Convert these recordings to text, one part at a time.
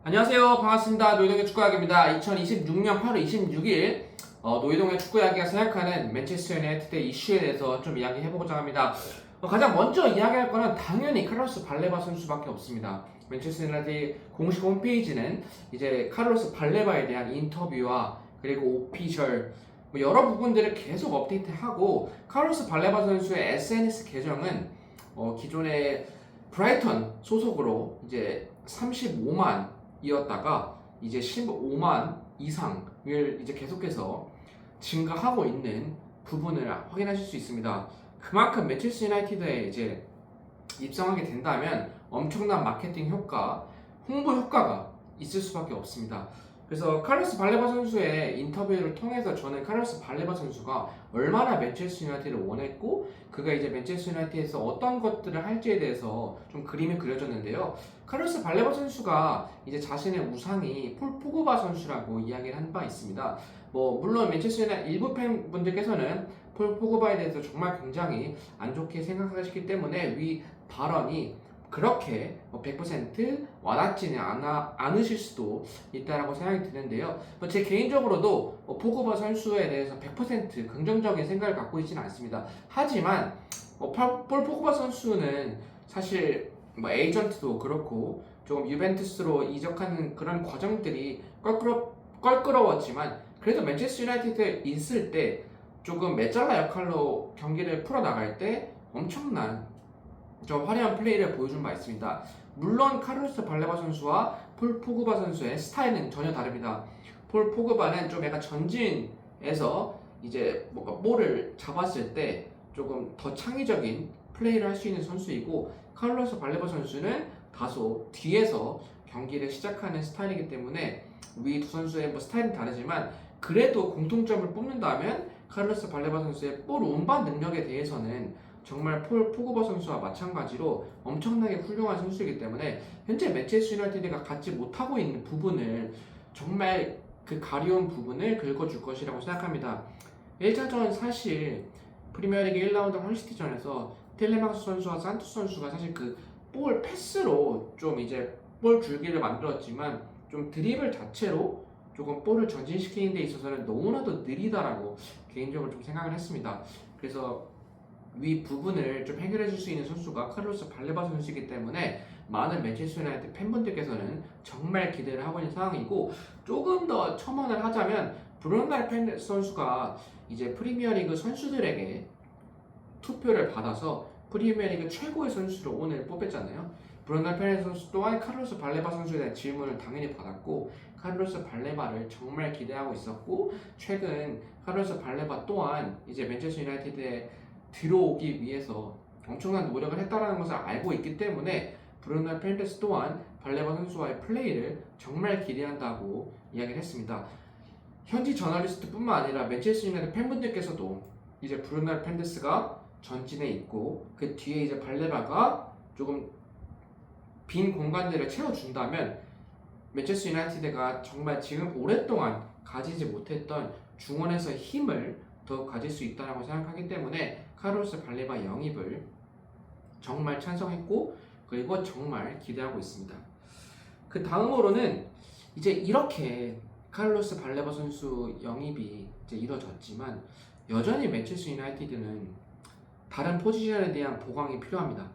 안녕하세요. 반갑습니다. 노이동의 축구야기입니다. 2026년 8월 26일 노이동의 축구야기가 생각하는 맨체스터 유나이티드 이슈에 대해서 좀 이야기해보고자 합니다. 가장 먼저 이야기할 거는 당연히 카를로스 발레바 선수밖에 없습니다. 맨체스터 유나이티드 공식 홈페이지는 이제 카를로스 발레바에 대한 인터뷰와 그리고 오피셜 여러 부분들을 계속 업데이트하고, 카를로스 발레바 선수의 SNS 계정은 기존의 브라이턴 소속으로 이제 35만이었다가 이제 15만 이상을 이제 계속해서 증가하고 있는 부분을 확인하실 수 있습니다. 그만큼 맨체스터 유나이티드에 이제 입성하게 된다면 엄청난 마케팅 효과, 홍보 효과가 있을 수밖에 없습니다. 그래서 카를로스 발레바 선수의 인터뷰를 통해서 저는 카를로스 발레바 선수가 얼마나 맨체스터 유나이티드를 원했고 그가 이제 맨체스터 유나이티드에서 어떤 것들을 할지에 대해서 좀 그림이 그려졌는데요. 카를로스 발레바 선수가 이제 자신의 우상이 폴 포그바 선수라고 이야기를 한 바 있습니다. 물론 맨체스터 유나이티드 일부 팬분들께서는 폴 포그바에 대해서 정말 굉장히 안 좋게 생각하시기 때문에 위 발언이 그렇게 100% 와닿지는 않으실 수도 있다라고 생각이 드는데요. 제 개인적으로도 포그바 선수에 대해서 100% 긍정적인 생각을 갖고 있지는 않습니다. 하지만 폴 포그바 선수는 사실 에이전트도 그렇고 조금 유벤투스로 이적하는 그런 과정들이 껄끄러웠지만 그래도 맨체스터 유나이티드에 있을 때 조금 메잘라 역할로 경기를 풀어나갈 때 엄청난 좀 화려한 플레이를 보여준 바 있습니다. 물론 카를로스 발레바 선수와 폴 포그바 선수의 스타일은 전혀 다릅니다. 폴 포그바는 좀 약간 전진에서 이제 뭔가 볼을 잡았을 때 조금 더 창의적인 플레이를 할 수 있는 선수이고, 카를로스 발레바 선수는 다소 뒤에서 경기를 시작하는 스타일이기 때문에 위 두 선수의 스타일은 다르지만 그래도 공통점을 뽑는다면 카를로스 발레바 선수의 볼 운반 능력에 대해서는 정말 폴 포그바 선수와 마찬가지로 엄청나게 훌륭한 선수이기 때문에 현재 맨체스터 유나이티드가 갖지 못하고 있는 부분을 정말 그 가려운 부분을 긁어줄 것이라고 생각합니다. 1차전 사실 프리미어리그 1라운드 헐시티전에서 텔레마스 선수와 산토스 선수가 사실 그 볼 패스로 좀 이제 볼 줄기를 만들었지만 좀 드리블 자체로 조금 볼을 전진시키는 데 있어서는 너무나도 느리다라고 개인적으로 좀 생각을 했습니다. 그래서 위 부분을 좀 해결해 줄 수 있는 선수가 카를로스 발레바 선수이기 때문에 많은 맨체스터 유나이티드 팬분들께서는 정말 기대를 하고 있는 상황이고, 조금 더 첨언을 하자면 브루노 페르난데스 선수가 이제 프리미어리그 선수들에게 투표를 받아서 프리미어리그 최고의 선수로 오늘 뽑혔잖아요. 브루노 페르난데스 선수 또한 카를로스 발레바 선수에 대한 질문을 당연히 받았고 카를로스 발레바를 정말 기대하고 있었고, 최근 카를로스 발레바 또한 이제 맨체스터 유나이티드에 들어오기 위해서 엄청난 노력을 했다는 것을 알고 있기 때문에 브루노 페르난데스 또한 발레바 선수와의 플레이를 정말 기대한다고 이야기를 했습니다. 현지 저널리스트뿐만 아니라 맨체스터 유나이티드 팬분들께서도 이제 브루노 페르난데스가 전진에 있고 그 뒤에 이제 발레바가 조금 빈 공간들을 채워준다면 맨체스터 유나이티드가 정말 지금 오랫동안 가지지 못했던 중원에서 힘을 더 가질 수 있다고 생각하기 때문에 카를로스 발레바 영입을 정말 찬성했고 그리고 정말 기대하고 있습니다. 그 다음으로는 이제 이렇게 카를로스 발레바 선수 영입이 이제 이루어졌지만 여전히 맨체스터 유나이티드는 다른 포지션에 대한 보강이 필요합니다.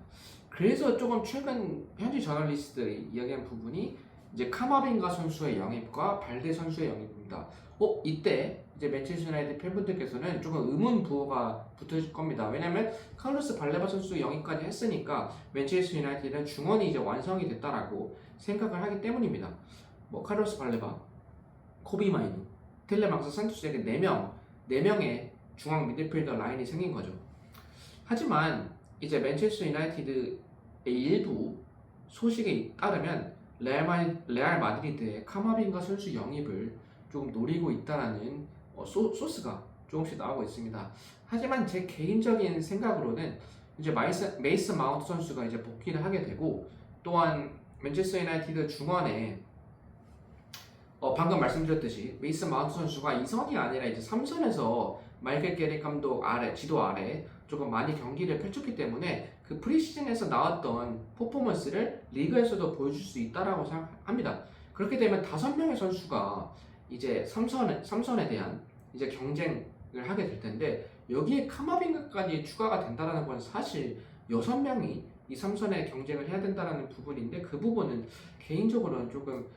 그래서 조금 최근 현지 저널리스트들이 이야기한 부분이 이제 카마빈가 선수의 영입과 발데 선수의 영입입니다. 이때 이제 맨체스터 유나이티드 팬분들께서는 조금 의문 부호가 붙을 겁니다. 왜냐면 카를로스 발레바 선수 영입까지 했으니까 맨체스터 유나이티드는 중원이 이제 완성이 됐다라고 생각을 하기 때문입니다. 카를로스 발레바, 코비 마이누, 텔레망스, 산토스에게 4명의 중앙 미드필더 라인이 생긴 거죠. 하지만 이제 맨체스터 유나이티드의 일부 소식에 따르면 레알 마드리드의 카마빈가 선수 영입을 조금 노리고 있다라는 소스가 조금씩 나오고 있습니다. 하지만 제 개인적인 생각으로는 이제 메이슨 마운트 선수가 이제 복귀를 하게 되고, 또한 맨체스터 유나이티드 중원에 방금 말씀드렸듯이 메이슨 마운트 선수가 2선이 아니라 이제 3선에서 마이클 게릭 감독 지도 아래 조금 많이 경기를 펼쳤기 때문에 그 프리시즌에서 나왔던 퍼포먼스를 리그에서도 보여줄 수 있다라고 생각합니다. 그렇게 되면 5명의 선수가 이제 삼선에 대한 이제 경쟁을 하게 될 텐데 여기에 카마빙가까지 추가가 된다는 건 사실 6명이 이 삼선에 경쟁을 해야 된다는 부분인데 그 부분은 개인적으로는 조금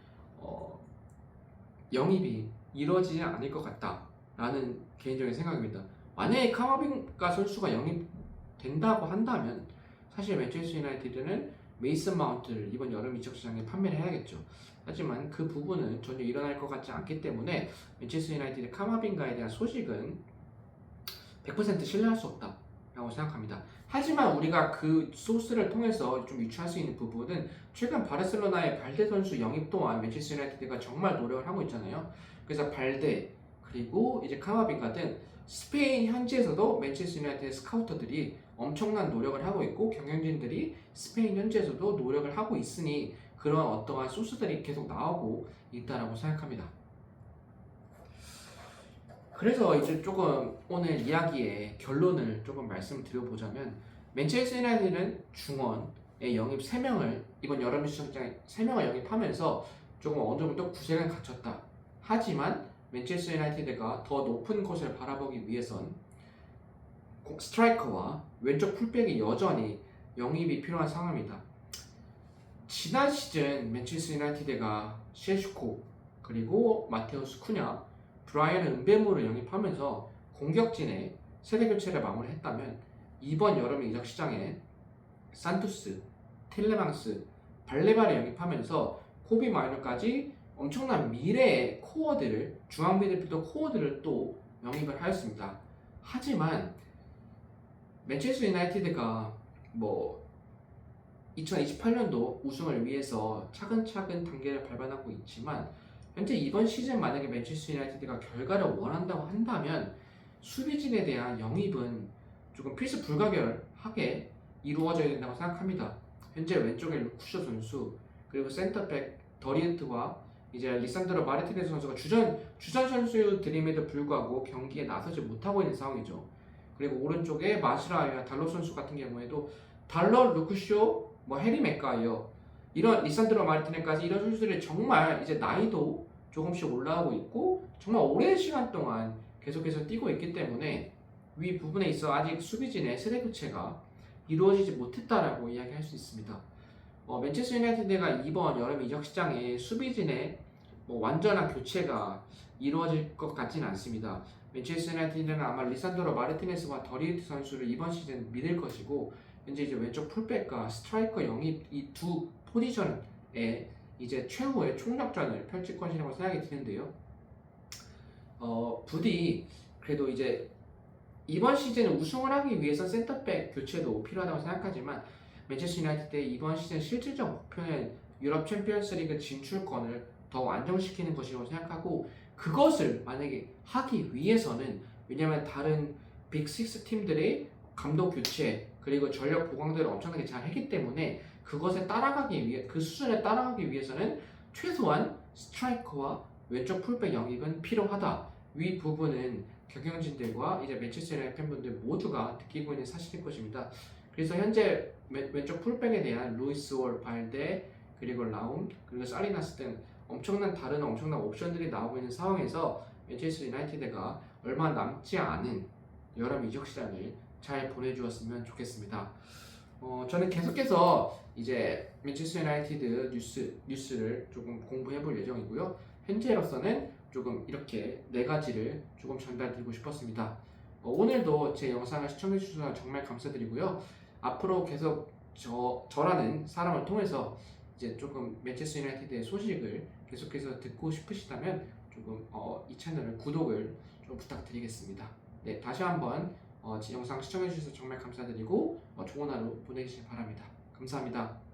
영입이 이루어지지 않을 것 같다라는 개인적인 생각입니다. 만약에 카마빙가 선수가 영입된다고 한다면 사실 맨체스터 유나이티드는 메이슨 마운트를 이번 여름 이적 시장에 판매를 해야겠죠. 하지만 그 부분은 전혀 일어날 것 같지 않기 때문에 맨체스터 유나이티드 카마빙가에 대한 소식은 100% 신뢰할 수 없다라고 생각합니다. 하지만 우리가 그 소스를 통해서 좀 유추할 수 있는 부분은 최근 바르셀로나의 발데 선수 영입 또한 맨체스터 유나이티드가 정말 노력을 하고 있잖아요. 그래서 발데 그리고 이제 카마빙가 등 스페인 현지에서도 맨체스터 유나이티드 스카우터들이 엄청난 노력을 하고 있고 경영진들이 스페인 현지에서도 노력을 하고 있으니 그런 어떠한 소스들이 계속 나오고 있다라고 생각합니다. 그래서 이제 조금 오늘 이야기의 결론을 조금 말씀드려보자면 맨체스터 유나이티드는 중원의 영입 3명을 이번 여름 시장에 3명을 영입하면서 조금 어느 정도 구색을 갖췄다. 하지만 맨체스터 유나이티드가 더 높은 곳을 바라보기 위해선 스트라이커와 왼쪽 풀백이 여전히 영입이 필요한 상황입니다. 지난 시즌 맨체스터 유나이티드가 셰슈코 그리고 마테우스 쿠냐 브라이언 은베모를 영입하면서 공격진의 세대 교체를 마무리했다면 이번 여름 이적 시장에 산투스, 텔레망스, 발레바를 영입하면서 코비 마이너까지 엄청난 미래의 코어들을 중앙 미드필더 코어들을 또 영입을 하였습니다. 하지만 맨체스터 유나이티드가 2028년도 우승을 위해서 차근차근 단계를 밟아나가고 있지만 현재 이번 시즌 만약에 맨체스터 유나이티드가 결과를 원한다고 한다면 수비진에 대한 영입은 조금 필수 불가결하게 이루어져야 된다고 생각합니다. 현재 왼쪽에 루쿠쇼 선수 그리고 센터백 더리우트와 이제 리산드로 마르티네스 선수가 주전 선수들임에도 불구하고 경기에 나서지 못하고 있는 상황이죠. 그리고 오른쪽에 마시라와 달로 선수 같은 경우에도 달러, 루쿠쇼, 해리 맥가이어 이런 리산드로 마르티네까지 이런 선수들이 정말 이제 나이도 조금씩 올라가고 있고 정말 오랜 시간 동안 계속해서 뛰고 있기 때문에 위 부분에 있어 아직 수비진의 세대 교체가 이루어지지 못했다라고 이야기할 수 있습니다. 맨체스터 유나이티드가 이번 여름 이적 시장에 수비진의 완전한 교체가 이루어질 것 같지는 않습니다. 맨체스터 유나이티드는 아마 리산드로 마르티네스와 더리우트 선수를 이번 시즌 믿을 것이고 현재 이제 왼쪽 풀백과 스트라이커 영입 이 두 포지션에 이제 최후의 총력전을 펼칠 것이라고 생각이 드는데요. 부디 그래도 이제 이번 시즌 우승을 하기 위해서 센터백 교체도 필요하다고 생각하지만 맨체스터 유나이티드의 이번 시즌 실질적 목표는 유럽 챔피언스리그 진출권을 더 안정시키는 것이라고 생각하고 그것을 만약에 하기 위해서는 왜냐하면 다른 빅6 팀들의 감독 교체 그리고 전력 보강들을 엄청나게 잘 했기 때문에 그것에 따라가기 위해 그 수준에 따라가기 위해서는 최소한 스트라이커와 왼쪽 풀백 영입은 필요하다. 위 부분은 경영진들과 이제 맨체스터 유나이티드 팬분들 모두가 느끼고 있는 사실일 것입니다. 그래서 현재 왼쪽 풀백에 대한 루이스 월, 발데 그리고 라움 그리고 살리나스 등 엄청난 옵션들이 나오고 있는 상황에서 맨체스터 유나이티드가 얼마 남지 않은 여름 이적 시장을 잘 보내주었으면 좋겠습니다. 저는 계속해서 이제 맨체스터 유나이티드 뉴스를 조금 공부해 볼 예정이고요. 현재로서는 조금 이렇게 4가지를 조금 전달드리고 싶었습니다. 오늘도 제 영상을 시청해 주셔서 정말 감사드리고요. 앞으로 계속 저라는 사람을 통해서 이제 조금 맨체스터 유나이티드의 소식을 계속해서 듣고 싶으시다면 조금 이 채널을 구독을 좀 부탁드리겠습니다. 네, 다시 한번 제 영상 시청해 주셔서 정말 감사드리고 좋은 하루 보내시길 바랍니다. 감사합니다.